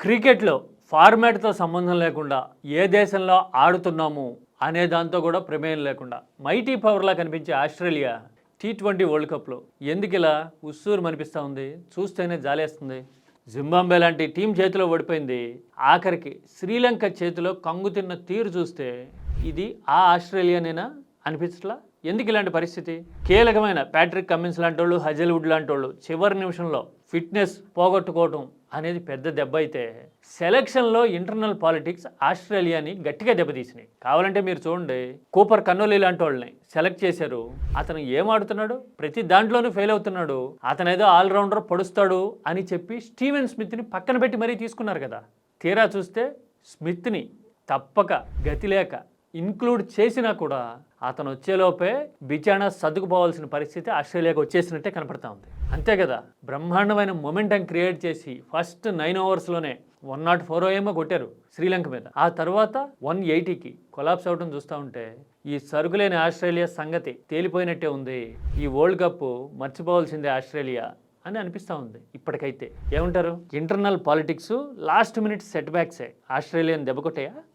క్రికెట్లో ఫార్మాట్‌తో సంబంధం లేకుండా ఏ దేశంలో ఆడుతున్నాము అనే దాంతో కూడా ప్రమేయం లేకుండా మైటీ పవర్‌లా కనిపించే ఆస్ట్రేలియా టీ20 వరల్డ్ కప్‌లో ఎందుకిలా ఉస్సూరుమనిపిస్తా ఉంది? చూస్తేనే జాలేస్తుంది. జింబాబ్వే లాంటి టీం చేతిలో ఓడిపోయింది. ఆఖరికి శ్రీలంక చేతిలో కంగుతిన్న తీరు చూస్తే ఇది ఆ ఆస్ట్రేలియానేనా అనిపించట్లా? ఎందుకు ఇలాంటి పరిస్థితి? కీలకమైన ప్యాట్రిక్ కమిన్స్ లాంటోళ్ళు, హజల్వుడ్ లాంటోళ్ళు చివరి నిమిషంలో ఫిట్నెస్ పోగొట్టుకోవటం అనేది పెద్ద దెబ్బ అయితే, సెలక్షన్లో ఇంటర్నల్ పాలిటిక్స్ ఆస్ట్రేలియాని గట్టిగా దెబ్బతీసినాయి. కావాలంటే మీరు చూడండి, కూపర్ కన్నోలీ లాంటి వాళ్ళని సెలెక్ట్ చేశారు. అతను ఏం ఆడుతున్నాడు? ప్రతి దాంట్లోనూ ఫెయిల్ అవుతున్నాడు. అతను ఏదో ఆల్రౌండర్ పడుస్తాడు అని చెప్పి స్టీవెన్ స్మిత్ని పక్కన పెట్టి మరీ తీసుకున్నారు కదా. తీరా చూస్తే స్మిత్ని తప్పక గతి లేక ఇన్క్లూడ్ చేసినా కూడా అతను వచ్చేలోపే బిచానా సర్దుకుపోవాల్సిన పరిస్థితి ఆస్ట్రేలియాకి వచ్చేసినట్టే కనపడతా ఉంది. అంతే కదా, బ్రహ్మాండమైన మొమెంటం క్రియేట్ చేసి ఫస్ట్ 9 ఓవర్స్లోనే 104 ఏమో కొట్టారు శ్రీలంక మీద. ఆ తర్వాత 180కి కొలాప్స్ అవడం చూస్తూ ఉంటే ఈ సరుకులేని ఆస్ట్రేలియా సంగతి తేలిపోయినట్టే ఉంది. ఈ వరల్డ్ కప్ మర్చిపోవాల్సిందే ఆస్ట్రేలియా అని అనిపిస్తూ ఉంది ఇప్పటికైతే. ఏమంటారు? Internal politics last minute set బ్యాక్సే ఆస్ట్రేలియాని దెబ్బకొట్టాయా?